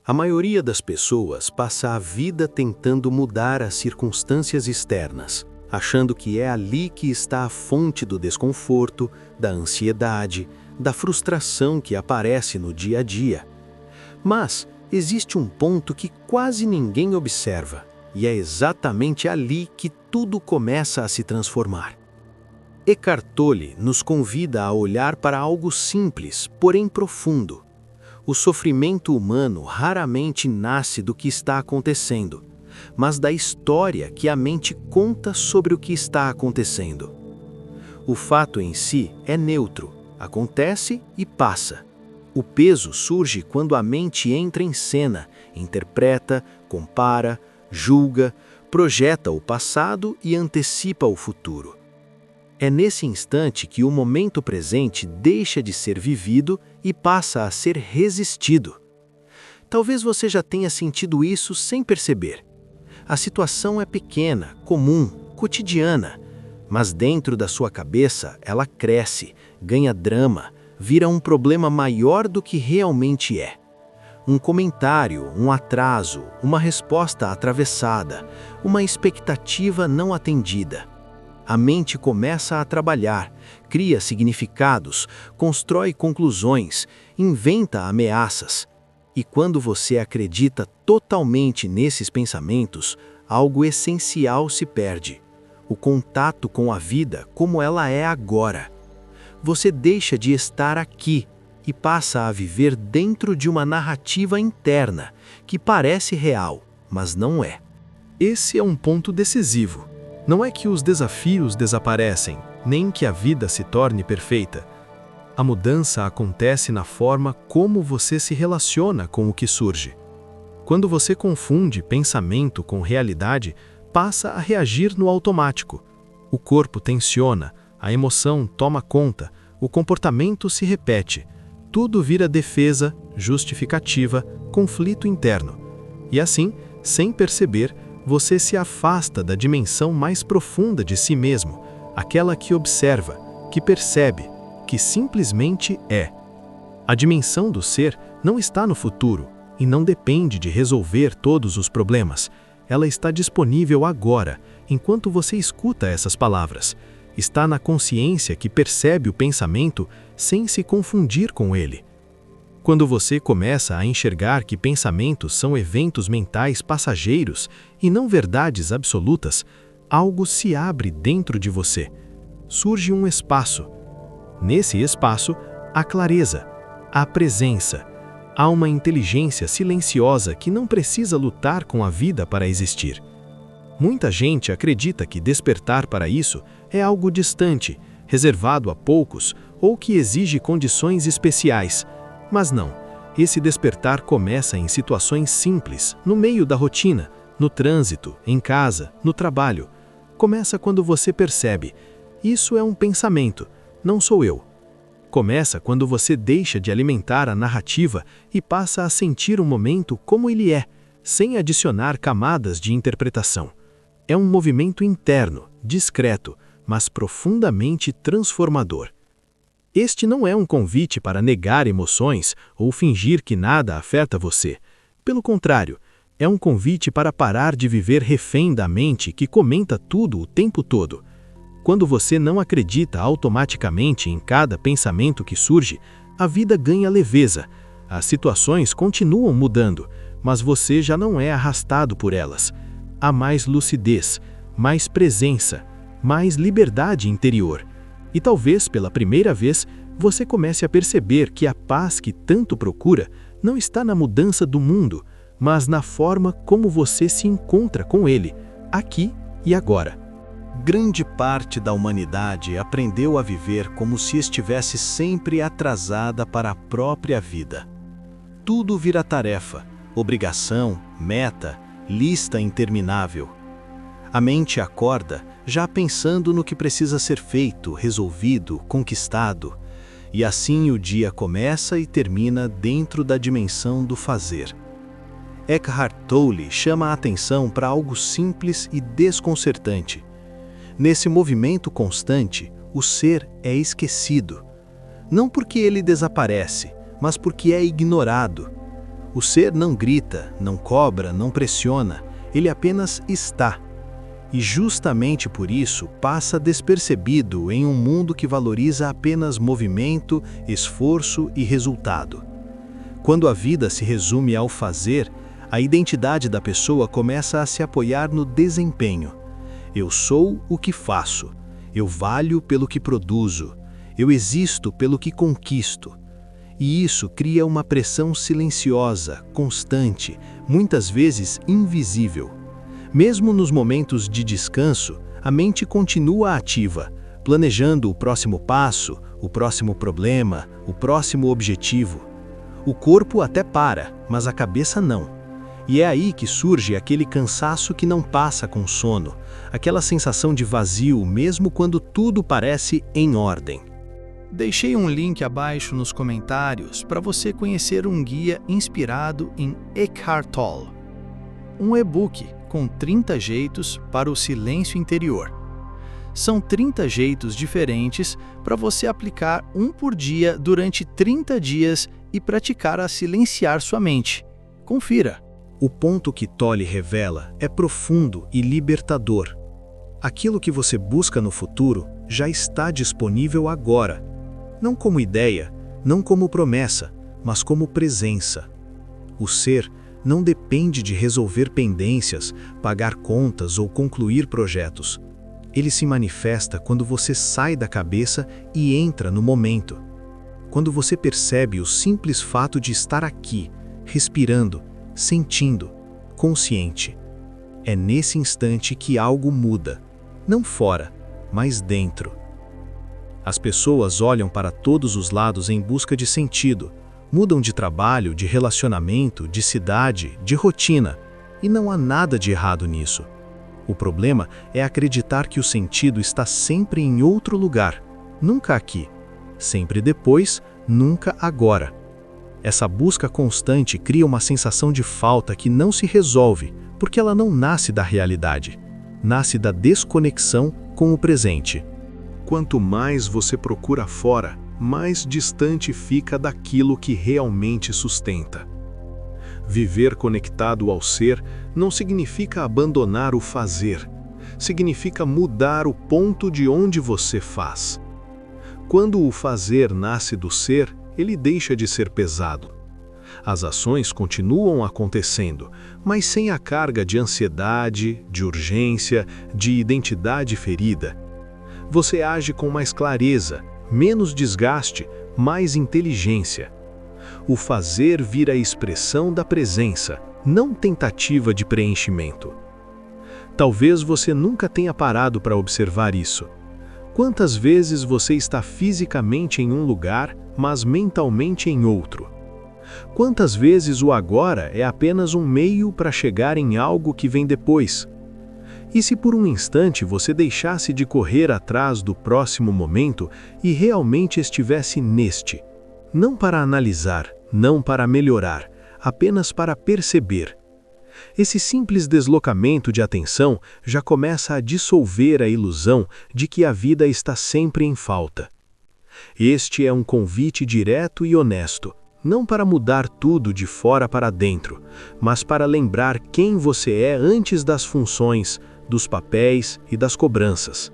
A maioria das pessoas passa a vida tentando mudar as circunstâncias externas, achando que é ali que está a fonte do desconforto, da ansiedade, da frustração que aparece no dia a dia. Mas existe um ponto que quase ninguém observa, e é exatamente ali que tudo começa a se transformar. Eckhart Tolle nos convida a olhar para algo simples, porém profundo. O sofrimento humano raramente nasce do que está acontecendo, mas da história que a mente conta sobre o que está acontecendo. O fato em si é neutro, acontece e passa. O peso surge quando a mente entra em cena, interpreta, compara, julga, projeta o passado e antecipa o futuro. É nesse instante que o momento presente deixa de ser vivido e passa a ser resistido. Talvez você já tenha sentido isso sem perceber. A situação é pequena, comum, cotidiana, mas dentro da sua cabeça ela cresce, ganha drama, vira um problema maior do que realmente é. Um comentário, um atraso, uma resposta atravessada, uma expectativa não atendida. A mente começa a trabalhar, cria significados, constrói conclusões, inventa ameaças. E quando você acredita totalmente nesses pensamentos, algo essencial se perde: o contato com a vida como ela é agora. Você deixa de estar aqui e passa a viver dentro de uma narrativa interna que parece real, mas não é. Esse é um ponto decisivo. Não é que os desafios desaparecem, nem que a vida se torne perfeita. A mudança acontece na forma como você se relaciona com o que surge. Quando você confunde pensamento com realidade, passa a reagir no automático. O corpo tensiona, a emoção toma conta, o comportamento se repete. Tudo vira defesa, justificativa, conflito interno. E assim, sem perceber, você se afasta da dimensão mais profunda de si mesmo, aquela que observa, que percebe, que simplesmente é. A dimensão do ser não está no futuro e não depende de resolver todos os problemas. Ela está disponível agora, enquanto você escuta essas palavras. Está na consciência que percebe o pensamento sem se confundir com ele. Quando você começa a enxergar que pensamentos são eventos mentais passageiros e não verdades absolutas, algo se abre dentro de você. Surge um espaço. Nesse espaço, há clareza, há presença, há uma inteligência silenciosa que não precisa lutar com a vida para existir. Muita gente acredita que despertar para isso é algo distante, reservado a poucos ou que exige condições especiais. Mas não, esse despertar começa em situações simples, no meio da rotina, no trânsito, em casa, no trabalho. Começa quando você percebe: isso é um pensamento, não sou eu. Começa quando você deixa de alimentar a narrativa e passa a sentir o momento como ele é, sem adicionar camadas de interpretação. É um movimento interno, discreto, mas profundamente transformador. Este não é um convite para negar emoções ou fingir que nada afeta você. Pelo contrário, é um convite para parar de viver refém da mente que comenta tudo o tempo todo. Quando você não acredita automaticamente em cada pensamento que surge, a vida ganha leveza. As situações continuam mudando, mas você já não é arrastado por elas. Há mais lucidez, mais presença, mais liberdade interior. E talvez, pela primeira vez, você comece a perceber que a paz que tanto procura não está na mudança do mundo, mas na forma como você se encontra com ele, aqui e agora. Grande parte da humanidade aprendeu a viver como se estivesse sempre atrasada para a própria vida. Tudo vira tarefa, obrigação, meta, lista interminável. A mente acorda já pensando no que precisa ser feito, resolvido, conquistado, e assim o dia começa e termina dentro da dimensão do fazer. Eckhart Tolle chama a atenção para algo simples e desconcertante. Nesse movimento constante, o ser é esquecido. Não porque ele desaparece, mas porque é ignorado. O ser não grita, não cobra, não pressiona, ele apenas está. E justamente por isso passa despercebido em um mundo que valoriza apenas movimento, esforço e resultado. Quando a vida se resume ao fazer, a identidade da pessoa começa a se apoiar no desempenho. Eu sou o que faço, eu valho pelo que produzo, eu existo pelo que conquisto. E isso cria uma pressão silenciosa, constante, muitas vezes invisível. Mesmo nos momentos de descanso, a mente continua ativa, planejando o próximo passo, o próximo problema, o próximo objetivo. O corpo até para, mas a cabeça não. E é aí que surge aquele cansaço que não passa com sono, aquela sensação de vazio mesmo quando tudo parece em ordem. Deixei um link abaixo nos comentários para você conhecer um guia inspirado em Eckhart Tolle. Um e-book com 30 jeitos para o silêncio interior. São 30 jeitos diferentes para você aplicar um por dia durante 30 dias e praticar a silenciar sua mente. Confira! O ponto que Tolle revela é profundo e libertador. Aquilo que você busca no futuro já está disponível agora. Não como ideia, não como promessa, mas como presença. O ser não depende de resolver pendências, pagar contas ou concluir projetos. Ele se manifesta quando você sai da cabeça e entra no momento. Quando você percebe o simples fato de estar aqui, respirando, sentindo, consciente. É nesse instante que algo muda, não fora, mas dentro. As pessoas olham para todos os lados em busca de sentido, mudam de trabalho, de relacionamento, de cidade, de rotina, e não há nada de errado nisso. O problema é acreditar que o sentido está sempre em outro lugar, nunca aqui, sempre depois, nunca agora. Essa busca constante cria uma sensação de falta que não se resolve, porque ela não nasce da realidade, nasce da desconexão com o presente. Quanto mais você procura fora, mais distante fica daquilo que realmente sustenta. Viver conectado ao ser não significa abandonar o fazer, significa mudar o ponto de onde você faz. Quando o fazer nasce do ser, ele deixa de ser pesado. As ações continuam acontecendo, mas sem a carga de ansiedade, de urgência, de identidade ferida. Você age com mais clareza, menos desgaste, mais inteligência. O fazer vira a expressão da presença, não tentativa de preenchimento. Talvez você nunca tenha parado para observar isso. Quantas vezes você está fisicamente em um lugar, mas mentalmente em outro? Quantas vezes o agora é apenas um meio para chegar em algo que vem depois? E se por um instante você deixasse de correr atrás do próximo momento e realmente estivesse neste? Não para analisar, não para melhorar, apenas para perceber. Esse simples deslocamento de atenção já começa a dissolver a ilusão de que a vida está sempre em falta. Este é um convite direto e honesto, não para mudar tudo de fora para dentro, mas para lembrar quem você é antes das funções, dos papéis e das cobranças.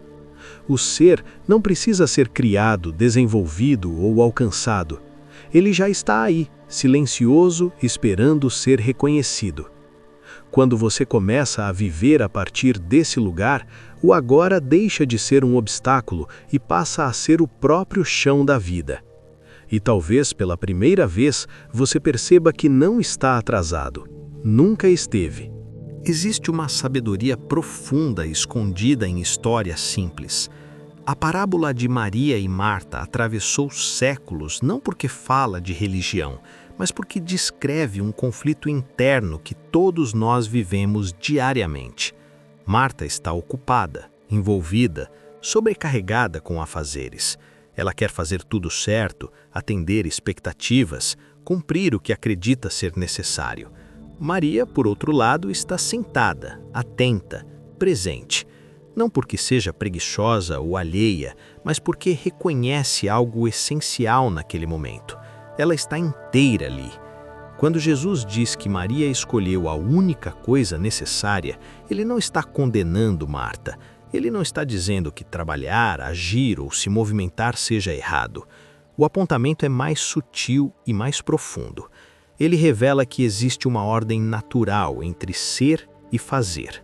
O ser não precisa ser criado, desenvolvido ou alcançado. Ele já está aí, silencioso, esperando ser reconhecido. Quando você começa a viver a partir desse lugar, o agora deixa de ser um obstáculo e passa a ser o próprio chão da vida. E talvez pela primeira vez você perceba que não está atrasado. Nunca esteve. Existe uma sabedoria profunda escondida em histórias simples. A parábola de Maria e Marta atravessou séculos não porque fala de religião, mas porque descreve um conflito interno que todos nós vivemos diariamente. Marta está ocupada, envolvida, sobrecarregada com afazeres. Ela quer fazer tudo certo, atender expectativas, cumprir o que acredita ser necessário. Maria, por outro lado, está sentada, atenta, presente. Não porque seja preguiçosa ou alheia, mas porque reconhece algo essencial naquele momento. Ela está inteira ali. Quando Jesus diz que Maria escolheu a única coisa necessária, ele não está condenando Marta. Ele não está dizendo que trabalhar, agir ou se movimentar seja errado. O apontamento é mais sutil e mais profundo. Ele revela que existe uma ordem natural entre ser e fazer.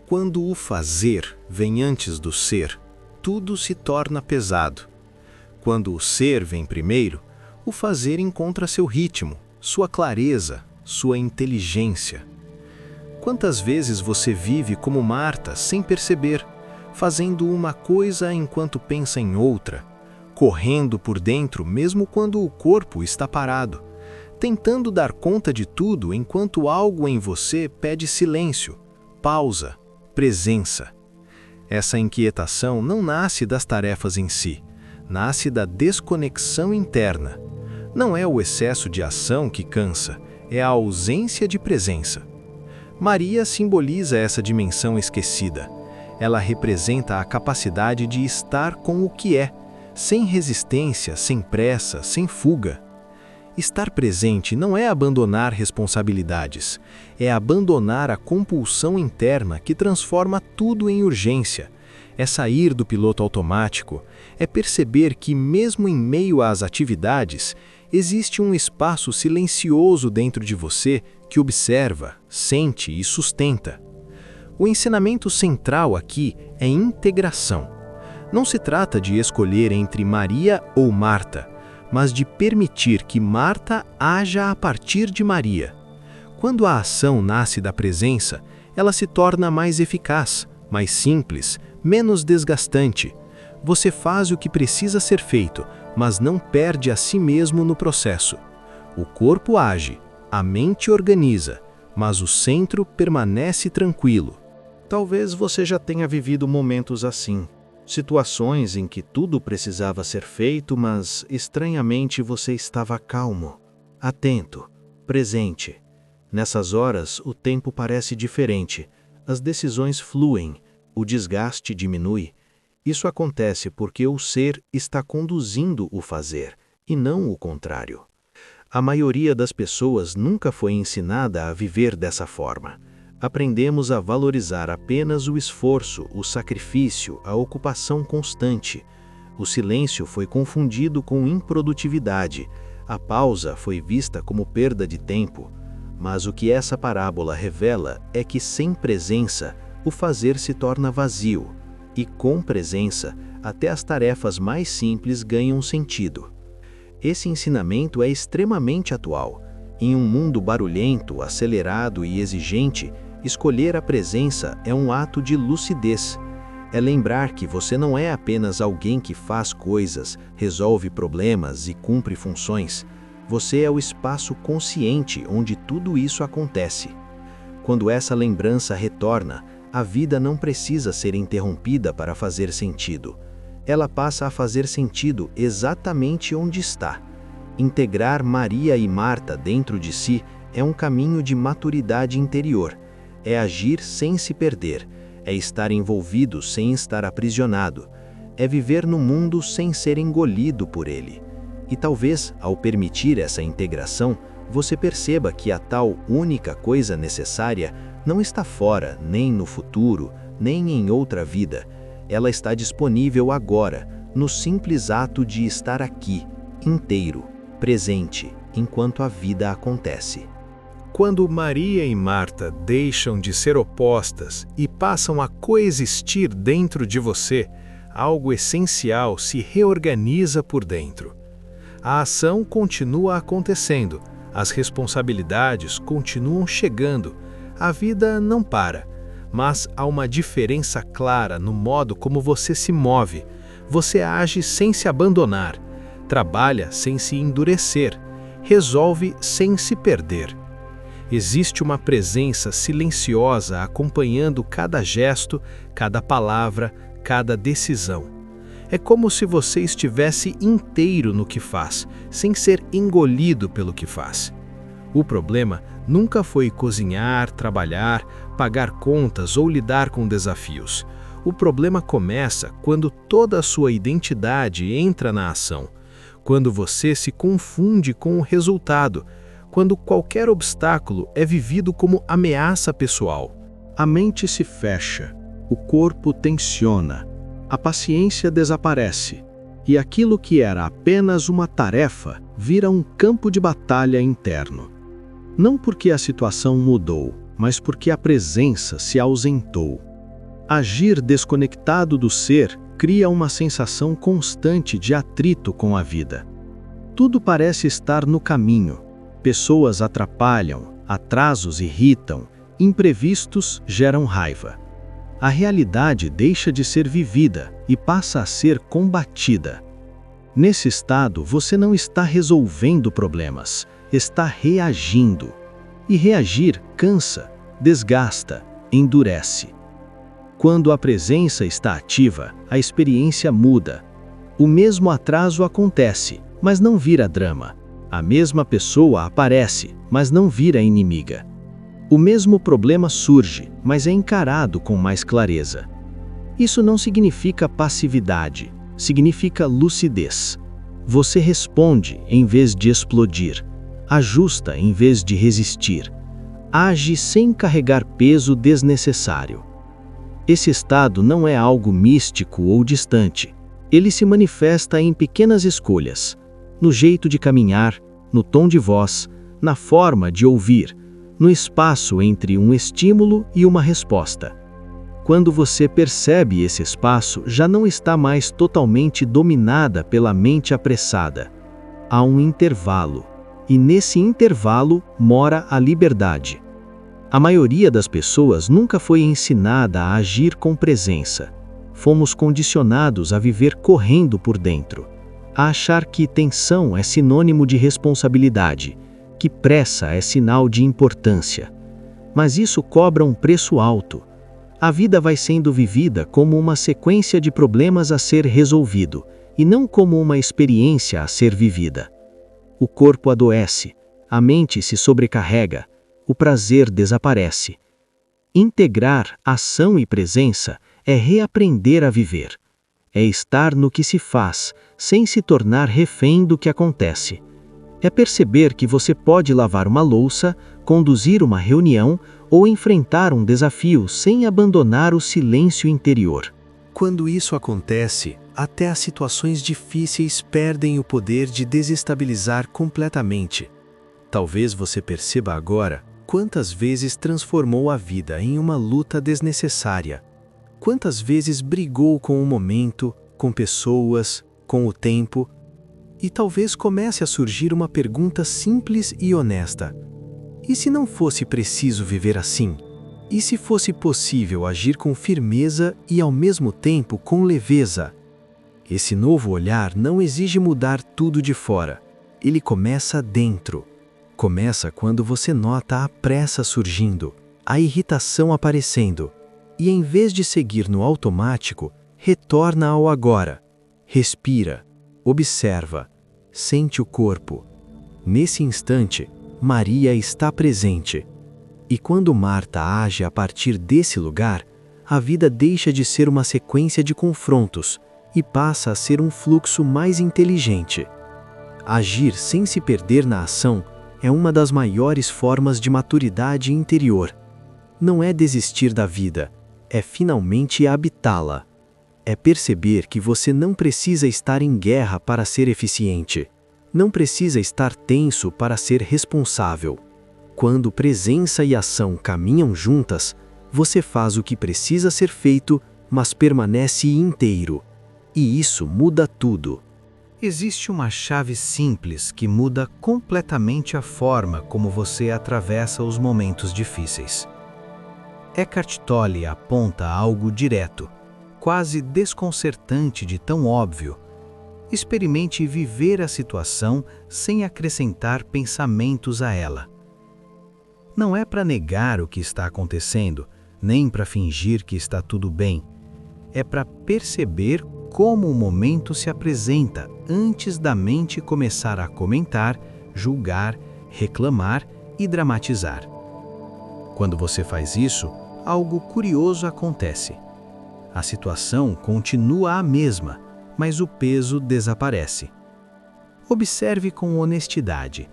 Quando o fazer vem antes do ser, tudo se torna pesado. Quando o ser vem primeiro, o fazer encontra seu ritmo, sua clareza, sua inteligência. Quantas vezes você vive como Marta sem perceber, fazendo uma coisa enquanto pensa em outra, correndo por dentro mesmo quando o corpo está parado, tentando dar conta de tudo enquanto algo em você pede silêncio, pausa, presença. Essa inquietação não nasce das tarefas em si, nasce da desconexão interna. Não é o excesso de ação que cansa, é a ausência de presença. Maria simboliza essa dimensão esquecida. Ela representa a capacidade de estar com o que é, sem resistência, sem pressa, sem fuga. Estar presente não é abandonar responsabilidades, é abandonar a compulsão interna que transforma tudo em urgência. É sair do piloto automático, é perceber que mesmo em meio às atividades, existe um espaço silencioso dentro de você que observa, sente e sustenta. O ensinamento central aqui é integração. Não se trata de escolher entre Maria ou Marta, mas de permitir que Marta haja a partir de Maria. Quando a ação nasce da presença, ela se torna mais eficaz, mais simples, menos desgastante. Você faz o que precisa ser feito, mas não perde a si mesmo no processo. O corpo age, a mente organiza, mas o centro permanece tranquilo. Talvez você já tenha vivido momentos assim. Situações em que tudo precisava ser feito, mas estranhamente você estava calmo, atento, presente. Nessas horas, o tempo parece diferente, as decisões fluem, o desgaste diminui. Isso acontece porque o ser está conduzindo o fazer, e não o contrário. A maioria das pessoas nunca foi ensinada a viver dessa forma. Aprendemos a valorizar apenas o esforço, o sacrifício, a ocupação constante. O silêncio foi confundido com improdutividade, a pausa foi vista como perda de tempo. Mas o que essa parábola revela é que sem presença, o fazer se torna vazio, e com presença, até as tarefas mais simples ganham sentido. Esse ensinamento é extremamente atual. Em um mundo barulhento, acelerado e exigente, escolher a presença é um ato de lucidez. É lembrar que você não é apenas alguém que faz coisas, resolve problemas e cumpre funções. Você é o espaço consciente onde tudo isso acontece. Quando essa lembrança retorna, a vida não precisa ser interrompida para fazer sentido. Ela passa a fazer sentido exatamente onde está. Integrar Maria e Marta dentro de si é um caminho de maturidade interior. É agir sem se perder, é estar envolvido sem estar aprisionado, é viver no mundo sem ser engolido por ele. E talvez, ao permitir essa integração, você perceba que a tal única coisa necessária não está fora, nem no futuro, nem em outra vida. Ela está disponível agora, no simples ato de estar aqui, inteiro, presente, enquanto a vida acontece. Quando Maria e Marta deixam de ser opostas e passam a coexistir dentro de você, algo essencial se reorganiza por dentro. A ação continua acontecendo, as responsabilidades continuam chegando, a vida não para, mas há uma diferença clara no modo como você se move. Você age sem se abandonar, trabalha sem se endurecer, resolve sem se perder. Existe uma presença silenciosa acompanhando cada gesto, cada palavra, cada decisão. É como se você estivesse inteiro no que faz, sem ser engolido pelo que faz. O problema nunca foi cozinhar, trabalhar, pagar contas ou lidar com desafios. O problema começa quando toda a sua identidade entra na ação, quando você se confunde com o resultado, quando qualquer obstáculo é vivido como ameaça pessoal. A mente se fecha, o corpo tensiona, a paciência desaparece, e aquilo que era apenas uma tarefa vira um campo de batalha interno. Não porque a situação mudou, mas porque a presença se ausentou. Agir desconectado do ser cria uma sensação constante de atrito com a vida. Tudo parece estar no caminho. Pessoas atrapalham, atrasos irritam, imprevistos geram raiva. A realidade deixa de ser vivida e passa a ser combatida. Nesse estado, você não está resolvendo problemas, está reagindo. E reagir cansa, desgasta, endurece. Quando a presença está ativa, a experiência muda. O mesmo atraso acontece, mas não vira drama. A mesma pessoa aparece, mas não vira inimiga. O mesmo problema surge, mas é encarado com mais clareza. Isso não significa passividade, significa lucidez. Você responde em vez de explodir, ajusta em vez de resistir, age sem carregar peso desnecessário. Esse estado não é algo místico ou distante. Ele se manifesta em pequenas escolhas, no jeito de caminhar, no tom de voz, na forma de ouvir, no espaço entre um estímulo e uma resposta. Quando você percebe esse espaço, já não está mais totalmente dominada pela mente apressada. Há um intervalo, e nesse intervalo mora a liberdade. A maioria das pessoas nunca foi ensinada a agir com presença. Fomos condicionados a viver correndo por dentro, a achar que tensão é sinônimo de responsabilidade, que pressa é sinal de importância. Mas isso cobra um preço alto. A vida vai sendo vivida como uma sequência de problemas a ser resolvido, e não como uma experiência a ser vivida. O corpo adoece, a mente se sobrecarrega, o prazer desaparece. Integrar ação e presença é reaprender a viver. É estar no que se faz, sem se tornar refém do que acontece. É perceber que você pode lavar uma louça, conduzir uma reunião ou enfrentar um desafio sem abandonar o silêncio interior. Quando isso acontece, até as situações difíceis perdem o poder de desestabilizar completamente. Talvez você perceba agora quantas vezes transformou a vida em uma luta desnecessária. Quantas vezes brigou com o momento, com pessoas, com o tempo. E talvez comece a surgir uma pergunta simples e honesta. E se não fosse preciso viver assim? E se fosse possível agir com firmeza e ao mesmo tempo com leveza? Esse novo olhar não exige mudar tudo de fora. Ele começa dentro. Começa quando você nota a pressa surgindo, a irritação aparecendo, e em vez de seguir no automático, retorna ao agora. Respira, observa, sente o corpo. Nesse instante, Maria está presente. E quando Marta age a partir desse lugar, a vida deixa de ser uma sequência de confrontos e passa a ser um fluxo mais inteligente. Agir sem se perder na ação é uma das maiores formas de maturidade interior. Não é desistir da vida, é finalmente habitá-la. É perceber que você não precisa estar em guerra para ser eficiente. Não precisa estar tenso para ser responsável. Quando presença e ação caminham juntas, você faz o que precisa ser feito, mas permanece inteiro. E isso muda tudo. Existe uma chave simples que muda completamente a forma como você atravessa os momentos difíceis. Eckhart Tolle aponta algo direto, quase desconcertante de tão óbvio. Experimente viver a situação sem acrescentar pensamentos a ela. Não é para negar o que está acontecendo, nem para fingir que está tudo bem. É para perceber como o momento se apresenta antes da mente começar a comentar, julgar, reclamar e dramatizar. Quando você faz isso, algo curioso acontece. A situação continua a mesma, mas o peso desaparece. Observe com honestidade.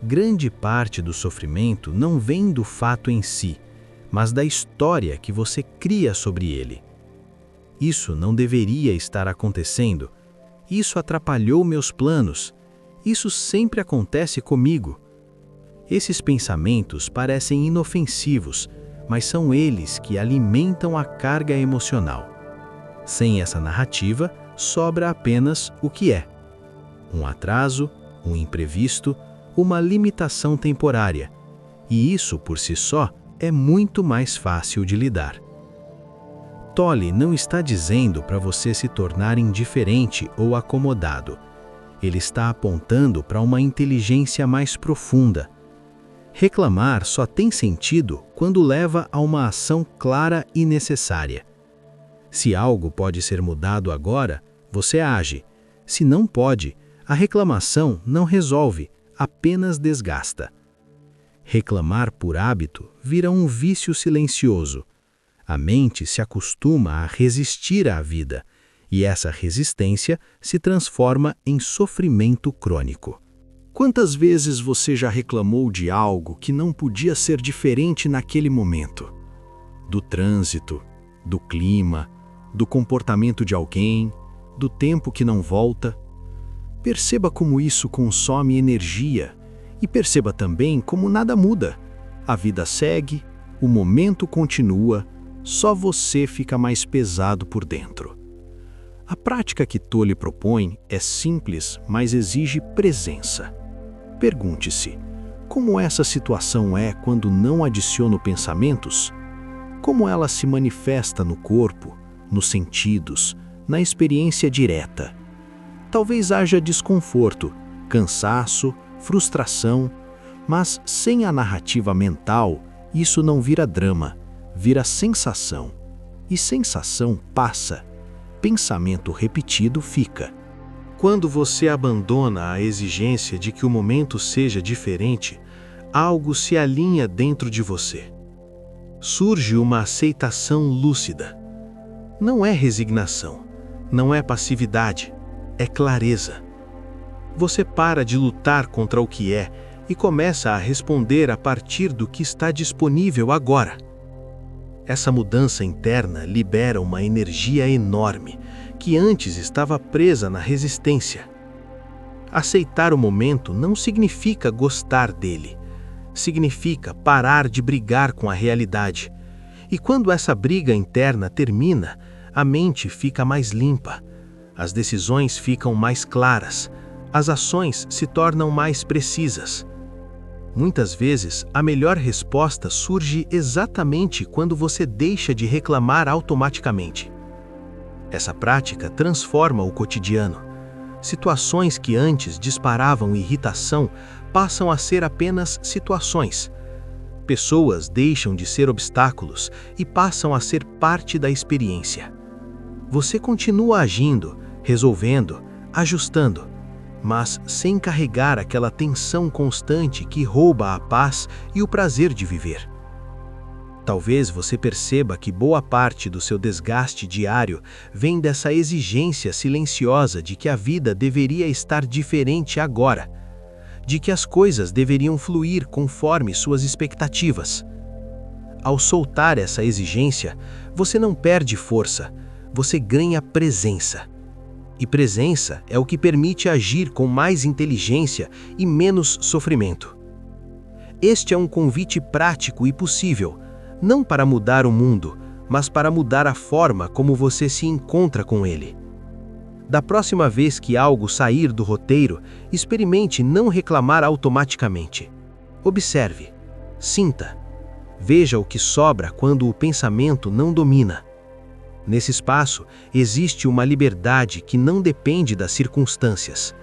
Grande parte do sofrimento não vem do fato em si, mas da história que você cria sobre ele. Isso não deveria estar acontecendo. Isso atrapalhou meus planos. Isso sempre acontece comigo. Esses pensamentos parecem inofensivos, mas são eles que alimentam a carga emocional. Sem essa narrativa, sobra apenas o que é: um atraso, um imprevisto, uma limitação temporária. E isso, por si só, é muito mais fácil de lidar. Tolle não está dizendo para você se tornar indiferente ou acomodado. Ele está apontando para uma inteligência mais profunda. Reclamar só tem sentido quando leva a uma ação clara e necessária. Se algo pode ser mudado agora, você age. Se não pode, a reclamação não resolve, apenas desgasta. Reclamar por hábito vira um vício silencioso. A mente se acostuma a resistir à vida, e essa resistência se transforma em sofrimento crônico. Quantas vezes você já reclamou de algo que não podia ser diferente naquele momento? Do trânsito, do clima, do comportamento de alguém, do tempo que não volta? Perceba como isso consome energia e perceba também como nada muda. A vida segue, o momento continua, só você fica mais pesado por dentro. A prática que Tolle propõe é simples, mas exige presença. Pergunte-se: como essa situação é quando não adiciono pensamentos? Como ela se manifesta no corpo, nos sentidos, na experiência direta? Talvez haja desconforto, cansaço, frustração, mas sem a narrativa mental, isso não vira drama, vira sensação. E sensação passa, pensamento repetido fica. Quando você abandona a exigência de que o momento seja diferente, algo se alinha dentro de você. Surge uma aceitação lúcida. Não é resignação, não é passividade, é clareza. Você para de lutar contra o que é e começa a responder a partir do que está disponível agora. Essa mudança interna libera uma energia enorme que antes estava presa na resistência. Aceitar o momento não significa gostar dele. Significa parar de brigar com a realidade. E quando essa briga interna termina, a mente fica mais limpa, as decisões ficam mais claras, as ações se tornam mais precisas. Muitas vezes, a melhor resposta surge exatamente quando você deixa de reclamar automaticamente. Essa prática transforma o cotidiano. Situações que antes disparavam irritação passam a ser apenas situações. Pessoas deixam de ser obstáculos e passam a ser parte da experiência. Você continua agindo, resolvendo, ajustando, mas sem carregar aquela tensão constante que rouba a paz e o prazer de viver. Talvez você perceba que boa parte do seu desgaste diário vem dessa exigência silenciosa de que a vida deveria estar diferente agora, de que as coisas deveriam fluir conforme suas expectativas. Ao soltar essa exigência, você não perde força, você ganha presença. E presença é o que permite agir com mais inteligência e menos sofrimento. Este é um convite prático e possível, não para mudar o mundo, mas para mudar a forma como você se encontra com ele. Da próxima vez que algo sair do roteiro, experimente não reclamar automaticamente. Observe, sinta, veja o que sobra quando o pensamento não domina. Nesse espaço, existe uma liberdade que não depende das circunstâncias.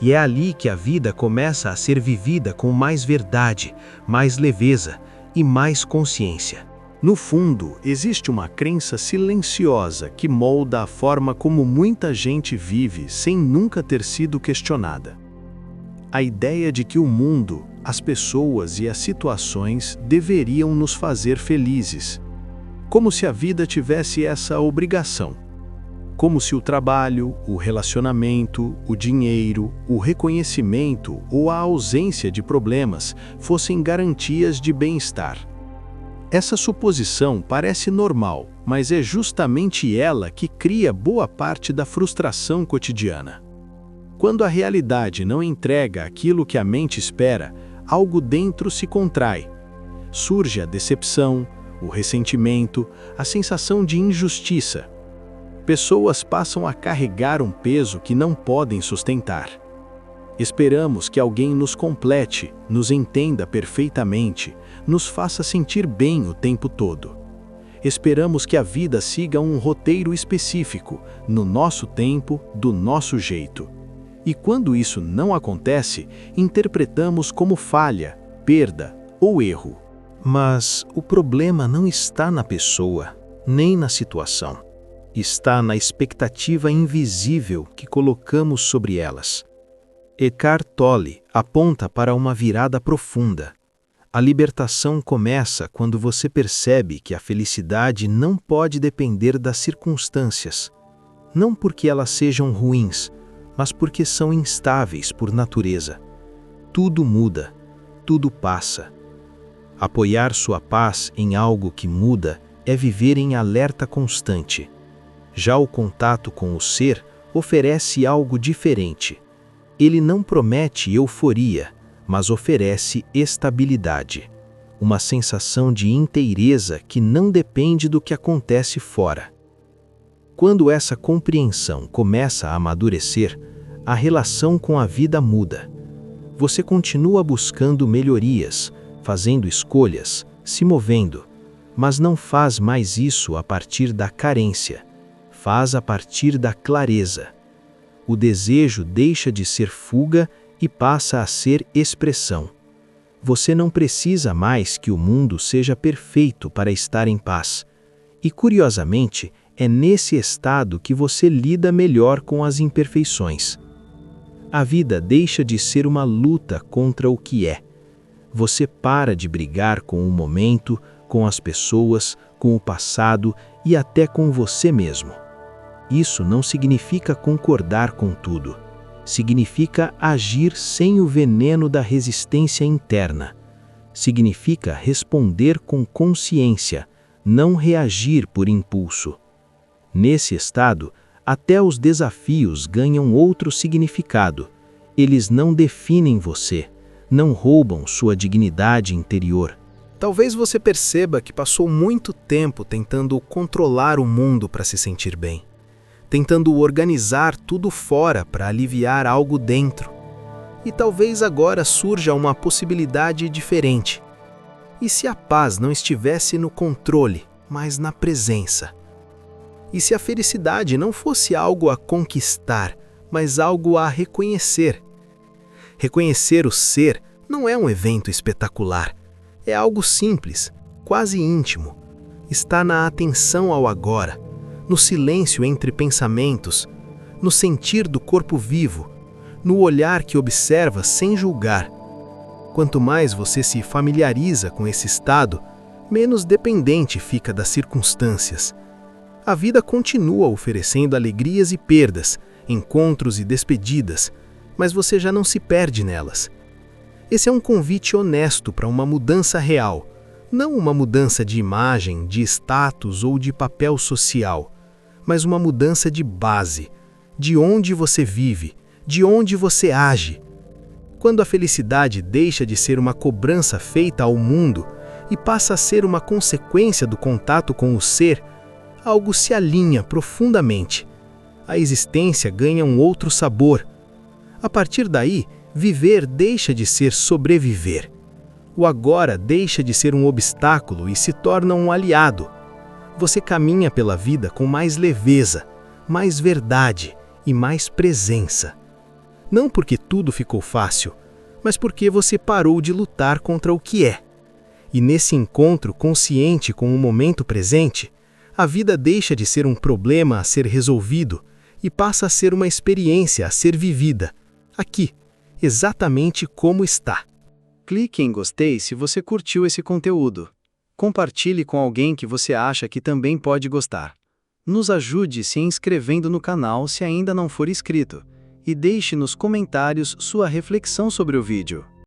E é ali que a vida começa a ser vivida com mais verdade, mais leveza e mais consciência. No fundo, existe uma crença silenciosa que molda a forma como muita gente vive sem nunca ter sido questionada. A ideia de que o mundo, as pessoas e as situações deveriam nos fazer felizes, como se a vida tivesse essa obrigação. como se o trabalho, o relacionamento, o dinheiro, o reconhecimento ou a ausência de problemas fossem garantias de bem-estar. Essa suposição parece normal, mas é justamente ela que cria boa parte da frustração cotidiana. Quando a realidade não entrega aquilo que a mente espera, algo dentro se contrai. Surge a decepção, o ressentimento, a sensação de injustiça. Pessoas passam a carregar um peso que não podem sustentar. Esperamos que alguém nos complete, nos entenda perfeitamente, nos faça sentir bem o tempo todo. Esperamos que a vida siga um roteiro específico, no nosso tempo, do nosso jeito. E quando isso não acontece, interpretamos como falha, perda ou erro. Mas o problema não está na pessoa, nem na situação. Está na expectativa invisível que colocamos sobre elas. Eckhart Tolle aponta para uma virada profunda. A libertação começa quando você percebe que a felicidade não pode depender das circunstâncias. Não porque elas sejam ruins, mas porque são instáveis por natureza. Tudo muda, tudo passa. Apoiar sua paz em algo que muda é viver em alerta constante. Já o contato com o ser oferece algo diferente. Ele não promete euforia, mas oferece estabilidade. Uma sensação de inteireza que não depende do que acontece fora. Quando essa compreensão começa a amadurecer, a relação com a vida muda. Você continua buscando melhorias, fazendo escolhas, se movendo, mas não faz mais isso a partir da carência. Faz a partir da clareza. O desejo deixa de ser fuga e passa a ser expressão. Você não precisa mais que o mundo seja perfeito para estar em paz. E, curiosamente, é nesse estado que você lida melhor com as imperfeições. A vida deixa de ser uma luta contra o que é. Você para de brigar com o momento, com as pessoas, com o passado e até com você mesmo. Isso não significa concordar com tudo. Significa agir sem o veneno da resistência interna. Significa responder com consciência, não reagir por impulso. Nesse estado, até os desafios ganham outro significado. Eles não definem você, não roubam sua dignidade interior. Talvez você perceba que passou muito tempo tentando controlar o mundo para se sentir bem. Tentando organizar tudo fora para aliviar algo dentro. E talvez agora surja uma possibilidade diferente. E se a paz não estivesse no controle, mas na presença? E se a felicidade não fosse algo a conquistar, mas algo a reconhecer? Reconhecer o ser não é um evento espetacular. É algo simples, quase íntimo. Está na atenção ao agora, no silêncio entre pensamentos, no sentir do corpo vivo, no olhar que observa sem julgar. Quanto mais você se familiariza com esse estado, menos dependente fica das circunstâncias. A vida continua oferecendo alegrias e perdas, encontros e despedidas, mas você já não se perde nelas. Esse é um convite honesto para uma mudança real, não uma mudança de imagem, de status ou de papel social, mas uma mudança de base, de onde você vive, de onde você age. Quando a felicidade deixa de ser uma cobrança feita ao mundo e passa a ser uma consequência do contato com o ser, algo se alinha profundamente. A existência ganha um outro sabor. A partir daí, viver deixa de ser sobreviver. O agora deixa de ser um obstáculo e se torna um aliado. Você caminha pela vida com mais leveza, mais verdade e mais presença. Não porque tudo ficou fácil, mas porque você parou de lutar contra o que é. E nesse encontro consciente com o momento presente, a vida deixa de ser um problema a ser resolvido e passa a ser uma experiência a ser vivida, aqui, exatamente como está. Clique em gostei se você curtiu esse conteúdo. Compartilhe com alguém que você acha que também pode gostar. Nos ajude se inscrevendo no canal se ainda não for inscrito, e deixe nos comentários sua reflexão sobre o vídeo.